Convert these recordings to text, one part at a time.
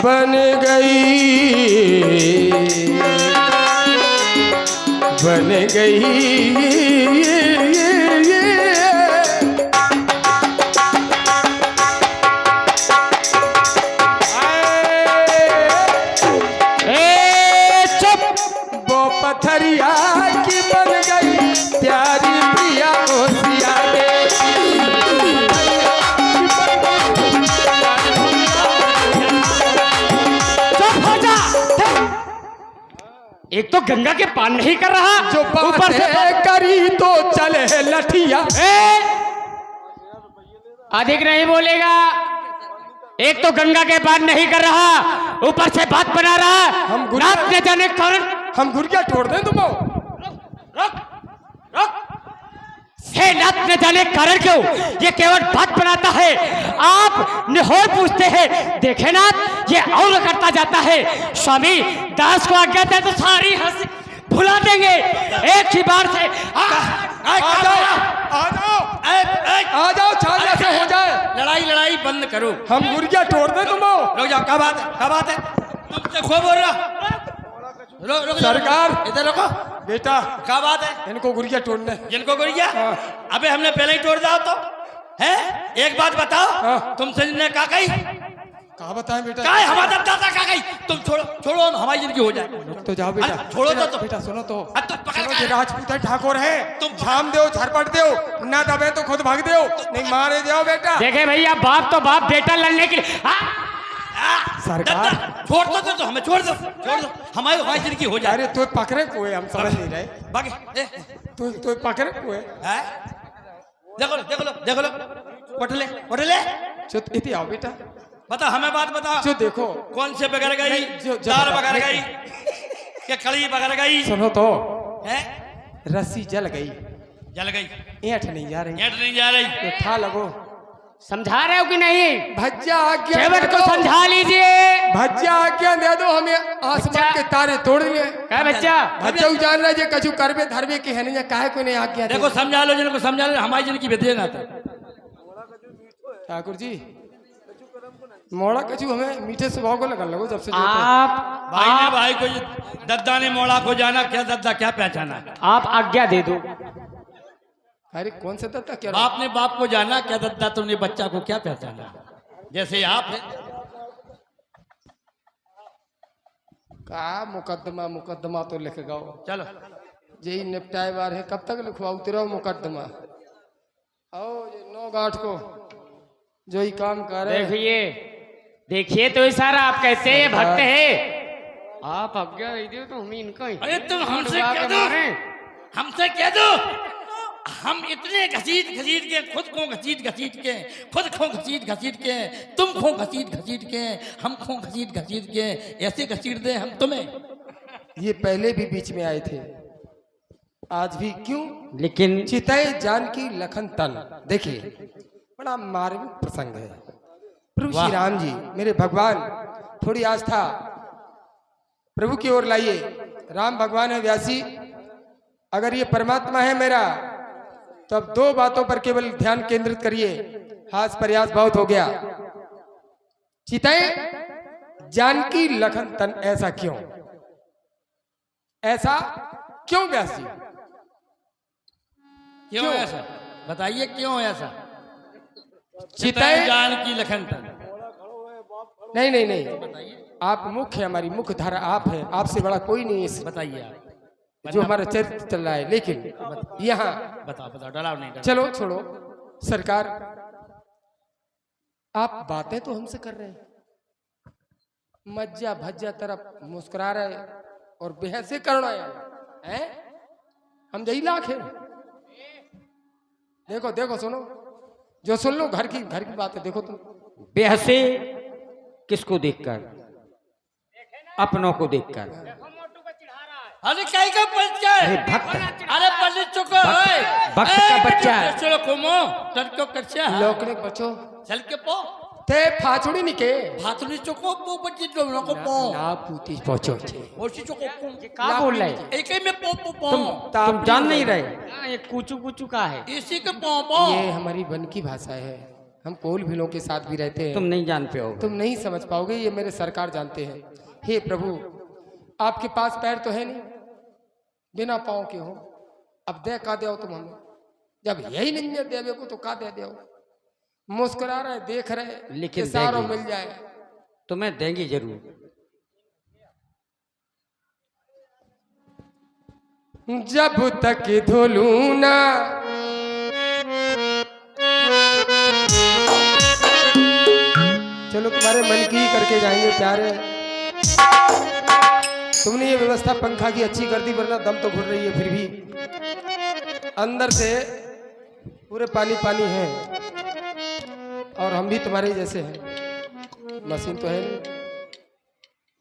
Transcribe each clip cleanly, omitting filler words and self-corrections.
बन गई, बन गई। पथरिया की बन गई प्यारी प्रिया ओसिया एक तो गंगा के पान नहीं कर रहा, जो ऊपर से करी तो चले लठिया। अधिक नहीं बोलेगा। एक तो गंगा के पान नहीं कर रहा, ऊपर से बात बना रहा। हम नाप न जाने कारण हम गुड़िया तोड़ दें तुम। रुक रुक हे नाप न जाने कारण क्यों ये केवल बात बनाता है। आप निहोर पूछते हैं, देखे नाथ ये और करता जाता है। स्वामी दास को आज्ञा दे तो सारी हंसी भुला देंगे एक ही बार से। आ जाओ छाया से हो जाए। लड़ाई बंद करो। हम गुड़िया तोड़ दें तुम। रुक जाओ, क्या बात है तुमसे खो बोल रहा। रुक सरकार इधर रुको बेटा, क्या बात है? इनको गुड़िया तोड़ने। जिनको गुड़िया? अबे हमने पहले ही तोड़ दिया तो है। एक बात बताओ, तुमसे ने क्या कही? कहा बताएं बेटा? क्या हमारा दादा क्या कही? तुम छोड़ो हमारी जिंदगी हो जाए। तो जाओ बेटा, छोड़ो तो बेटा सुनो तो। तुम पकड़ ये राजपूत है, ठाकुर है। तुम झाम दो, झरपट दो, ना दबे तो खुद भाग दो, नहीं मारे जाओ बेटा। देखे भैया, बाप तो बाप, बेटा लड़ने के लिए। सरकार छोड़ दो, हमें छोड़ दो हमारी जिंदगी हो जाए। अरे तू पकड़े कोई, हम समझ नहीं रहे। भागे तू पकड़े कोई। देखो लो उठ ले। चुप इति आओ बेटा। बता, हमें बात बता। जो देखो कौन से बगैर गई? जो दाल बगैर गई क्या कड़ी बगैर गई? सुनो तो, है रस्सी जल गई, जल गई, ऐंठ नहीं जा रही, नेट नहीं जा रही। उठा लगो। समझा रहे हो कि नहीं? भज्जा आज्ञा सेवक को समझा लीजिए। भज्जा आज्ञा दे दो, हमें आसमान के तारे तोड़ दिए। क्या बच्चा? भज्जा जान रहा है कछु करबे धरबे की है नहीं, काहे कोई नहीं आज्ञा। देखो समझा लो, जिनको समझा लो, हमारी जिंदगी बेदे ना था। ठाकुर जी मोड़ा कछु हमें मीठे स्वभाव को लगन लगो जब से आप भाई को दद्दा ने मोड़ा को जाना, क्या दद्दा क्या पहचाना? आप आज्ञा दे दो। अरे कौन सा दत्ता? क्या बाप ने बाप को जाना, क्या दद्दा तुमने बच्चा को क्या पहचाना? जैसे आप है। का मुकदमा तो लिख गाओ। चलो यही निपटाए बार है, कब तक लिखवाओ तेरा मुकदमा? आओ ये 9 गांठ को जो ही काम कर रहे। देखिए तो इशारा आप कहते हैं भक्त है। आप आज्ञा दे दो तो हम इनका ही। अरे तुम हमसे कह दो, हम इतने घसीट के खुद को घसीट के खुद खो घसीट के तुम खो घसीट के हम खो घसीट के ऐसे घसीट दे हम तुम्हें। ये पहले भी बीच में आए थे, आज भी क्यों? लेकिन चितई जानकी लखन तन। देखिए बड़ा मार्मिक प्रसंग है। प्रभु श्री राम जी मेरे भगवान, थोड़ी आस्था प्रभु की ओर लाइए। राम भगवान है व्यासी, अगर ये परमात्मा है मेरा तो अब 2 बातों पर केवल ध्यान केंद्रित करिए। हास प्रयास बहुत हो गया। चितई जानकी लखन तन, ऐसा क्यों? ऐसा क्यों व्यास जी? क्यों ऐसा बताइए, क्यों ऐसा? चितई जानकी लखन तन। नहीं, आप मुख्य, हमारी मुख्य धारा आप है, आपसे बड़ा कोई नहीं है। बताइए आप जो हमारा चरित्र चल रहा है। लेकिन यहाँ बताओ डराओ नहीं। चलो छोड़ो सरकार, आप बातें तो हमसे कर रहे हैं, मज्जा भज्जा तरफ मुस्कुरा रहे और बेहसे करना है। हम यही लाख है। देखो सुनो, जो सुन लो घर की बात है। देखो तुम बेहसे किसको देखकर? अपनों को देखकर। अरे कहीं का बच्चा है? अरे भक्त, अरे पल्ली चुको है, भक्त का बच्चा है। चलो कोमो टटको करछा लोकने बचो चल के पो ते फाचुड़ी निके भातुनी चुको पो बच्ची जो नको पो ना पूती पहुंचो छे। ओसी चुको पो क्या बोल रहे हैं? एक ही में पो तुम जान नहीं रहे? ये कुचू का है। इसी के पो ये हमारी वन की भाषा है। हम कोल भीलों के साथ भी रहते हैं। तुम नहीं जान पे हो। तुम नहीं समझ पाओगे, ये मेरे सरकार जानते हैं। हे प्रभु, आपके पास पैर तो है नहीं, बिना पाँव के हो, अब दे का दे तुम हमें, जब यही नहीं है देवे को तो का दे दो। मुस्कुरा रहे, देख रहे, लेकिन सारों मिल जाए, तुम्हें देंगी जरूर। जब तक धुलू ना चलो तुम्हारे मन की ही करके जाएंगे प्यारे। तुमने ये व्यवस्था पंखा की अच्छी कर दी, वरना दम तो घुट रही है, फिर भी अंदर से पूरे पानी पानी है। और हम भी तुम्हारे जैसे हैं, मशीन तो है नहीं।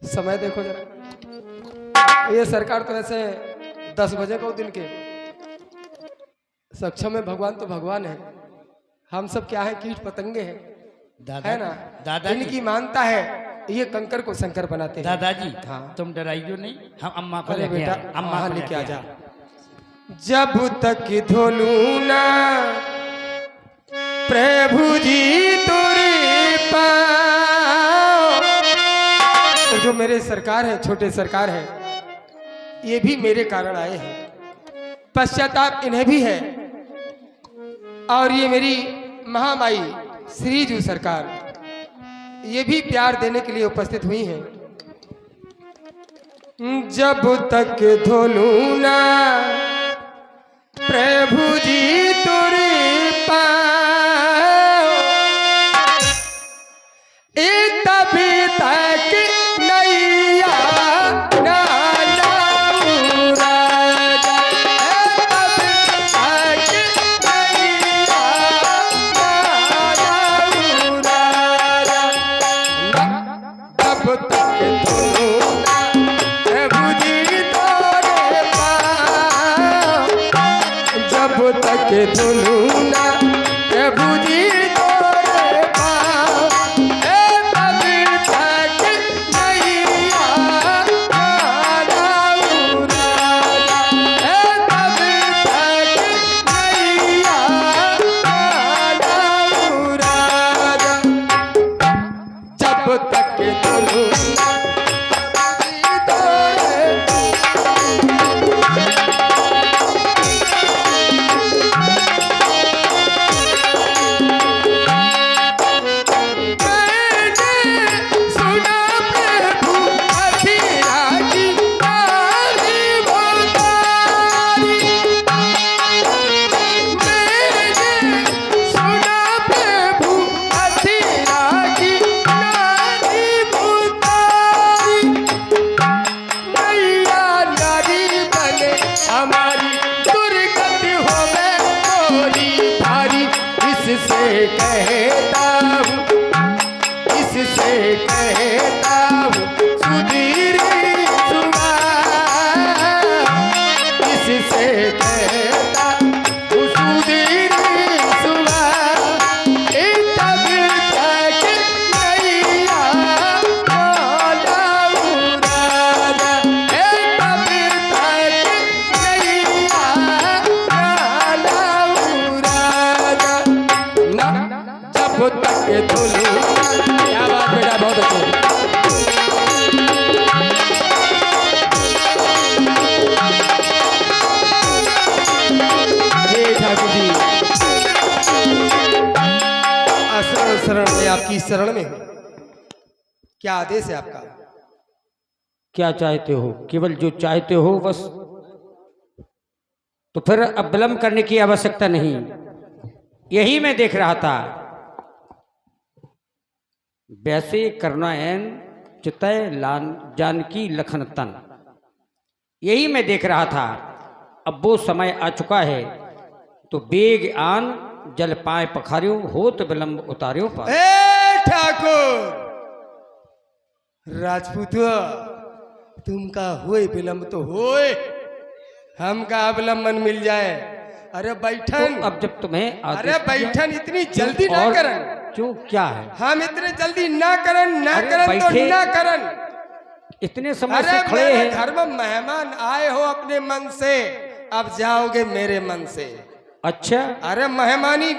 समय देखो जरा, ये सरकार तो ऐसे 10 बजे को दिन के सक्षम है। भगवान तो भगवान है, हम सब क्या है, कीट पतंगे हैं, है ना। दादाजी, इनकी मानता है, ये कंकर को शंकर बनाते हैं। दादाजी, हाँ, तुम डराइयो नहीं, हम अम्मा को अरे लेके बेटा, आए, अम्मा को लेके आ लेके जा। आए। जब तक धोलू ना प्रभु जी तुरी पाँव। तो जो मेरे सरकार है, छोटे सरकार है, ये भी मेरे कारण आए हैं, पश्चाताप इन्हें भी है। और ये मेरी महामाई श्रीजू सरकार, ये भी प्यार देने के लिए उपस्थित हुई हैं। जब तक धोलू ना प्रभु जी तुरी पाँव, तभी तक नैया ना लाऊं राजा, तभी तक नैया ना लाऊं राजा। जब तक धोलू ना प्रभु जी तोरे पाँव, जब तक धुलू ना प्रभु जी तोरे पाँव, तभी तक नैया ना लाऊं राजा, तभी तक नैया ना लाऊं राजा। जब तक धुलू ना हमारी दुर्गति होवे थोड़ी भारी, इससे कहता हूँ, इससे कहता हूँ सुधीर सुबह, इससे कहता हूँ सुधीर सुबह। तभी तक नैया ना लाऊं राजा, तभी तक नैया ना लाऊं राजा। ना जब तक धुलू, क्या बात बेटा, बहुत अच्छा। हे ठाकुर जी, शरण शरण में आपकी शरण में हूं, क्या आदेश है आपका? क्या चाहते हो? केवल जो चाहते हो बस, तो फिर अब विलंब करने की आवश्यकता नहीं। यही मैं देख रहा था, वैसे करुणायन चितय लान जानकी लखन तन, यही मैं देख रहा था। अब वो समय आ चुका है, तो बेग आन जल पाए पखारियो, होत विलंब उतारियो पर। ए ठाकुर राजपूत, तुमका होए विलंब तो होए, हमका अवलंबन मिल जाए। अरे बैठन, तो अब जब तुम्हें अरे बैठन इतनी जल्दी ना करन, क्यों क्या है? हम इतने जल्दी ना करन, ना अरे करन तो बैठे, ना करन। इतने समय अरे से खड़े मेरे हैं। घर में मेहमान आए हो अपने मन से, अब जाओगे मेरे मन से। अच्छा, अरे मेहमानी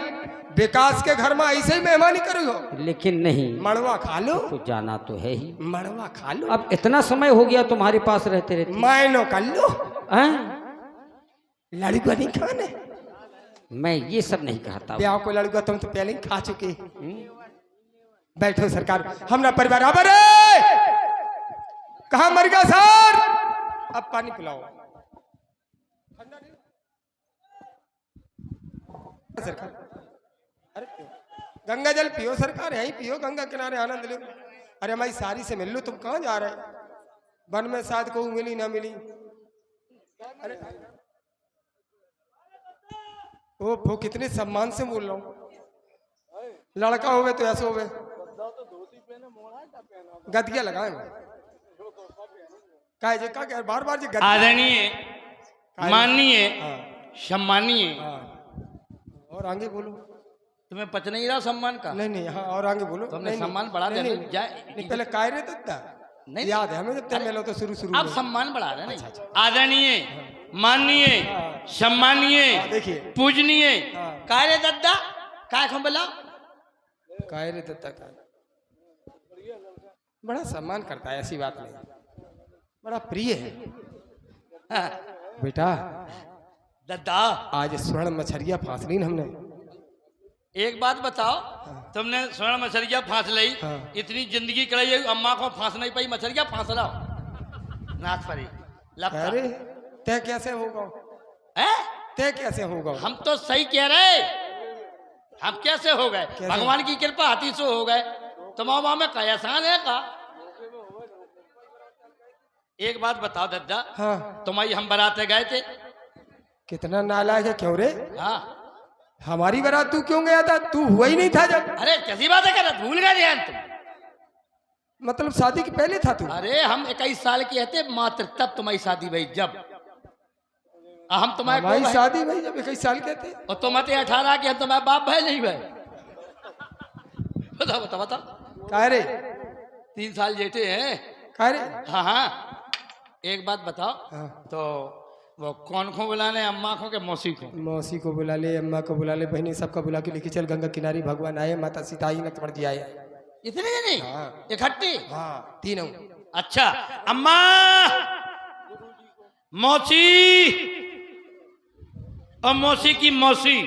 विकास के घर में ऐसे ही मेहमानी करो हो। लेकिन नहीं, मड़वा खा लो, तो जाना तो है ही। मड़वा खा लो। अब इतना समय हो गया तुम्हारे पास रहते रहते। मायनो कर लो, हैं? लड़का नहीं खाने। मैं ये सब नहीं कहता। ब्याह को लड़का तुम तो पहले ही खा चुके। बैठो सरकार, हमरा परिवार आबर है। कहा मर गया सर? अब पानी पिलाओ सरकार। अरे पियो, गंगा जल पियो सरकार, यही पियो, गंगा किनारे आनंद लो। अरे हमारी सारी से मिल लो, तुम कहाँ जा रहे? वन में शायद को मिली ना मिली। अरे वो कितने सम्मान से बोल रहा हूँ। लड़का होवे तो ऐसे होवे, गदिया लगाए का जे का बार बार जे आदरणीय, माननीय, हाँ, सम्मानीय। हाँ। और आगे बोलो। तुम्हें पच नहीं रहा सम्मान का? नहीं नहीं, हाँ और आगे बोलो। तुमने नहीं, सम्मान बढ़ा नहीं, दिया। नहीं, जाए नहीं, पहले काय रे तत्ता नहीं, याद है हमें, जब तक मिलो तो शुरू आप में। सम्मान बढ़ा रहे हैं। अच्छा, नहीं, आदरणीय, माननीय, हाँ। सम्मानीय, हाँ, देखिए पूजनीय। हाँ। काय रे दद्दा, काय खो बोला? काय रे तत्ता का बड़ा सम्मान करता है, ऐसी बात नहीं, बड़ा प्रिय है हाँ। बेटा। दद्दा, आज स्वर्ण मछरिया फांस ली न हमने। एक बात बताओ, तुमने स्वर्ण मछलिया फांस ली, हाँ। इतनी जिंदगी कड़ी, अम्मा को फांस नहीं पाई, मछलिया फांस रहा नाच पड़ी लपटा। अरे तय कैसे होगा? हैं? तय कैसे होगा? हम तो सही कह रहे, हम कैसे हो गए? कैसे? भगवान की कृपा हाथी से हो गए। तुम्हारा में क्या एहसान है का? एक बात बताओ दद्दा, हाँ, तुम्हारी हम बराते गए थे। कितना नालायक है, क्यों रे? हाँ, हमारी बारात तू क्यों गया था? तू हुआ ही नहीं था जब। अरे कैसी बात है, कर भूल गए ध्यान तुम? मतलब शादी के पहले था तू? अरे हम 21 साल के थे मात्र, तब तुम्हारी शादी भाई। जब हम तुम्हारे हमारी शादी भाई जब 21 साल के थे। और तुम थे 18 के, हम तुम्हारे बाप भाई नहीं भाई। बताओ बताओ बताओ। कह रे 3 साल जेठे हैं। कह रे हाँ हाँ, एक बात बताओ, हाँ। तो वो कौन को बुलाने, अम्मा को के मौसी को? मौसी को बुला ले, अम्मा को बुला ले, बहनी सबका बुला के लेके चल गंगा किनारे। भगवान आए, माता सीता आई, लक्ष्मण जी आए। इतने जने हाँ। इकट्ठे? हाँ, तीनों। अच्छा, अम्मा, मौसी और मौसी की मौसी,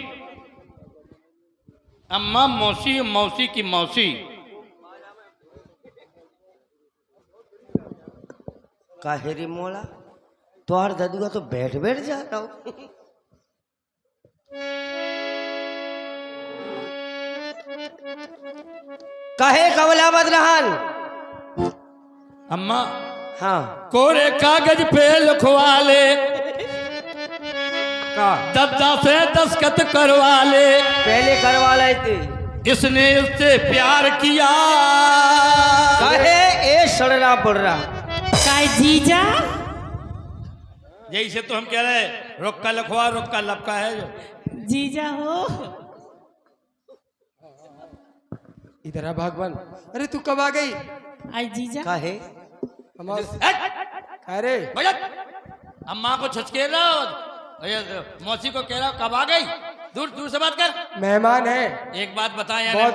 अम्मा, मौसी, मौसी की मौसी। काहेरी मोला तोहर ददुआ तो बैठ बैठ जाता हूँ। कहे कमला बदनहान। अम्मा, हाँ कोरे कागज पे लिखवा ले, का दद्दा से दस्तखत करवा ले, पहले करवा लाई थी। इसने इससे प्यार किया। कहे ए सड़ना पड़ रहा। काय जीजा? यही से तो हम कह रहे हैं, रोक्का लखवा रोक्का लपका है जो। जीजा हो? इधर आ भगवान। अरे तू कब आ गई? आई जीजा। कहे अरे अम्मा को छचके रहा हो, मौसी को कह रहा हो कब आ गई? दूर दूर से बात कर। मेहमान है। एक बात बता यार, बहुत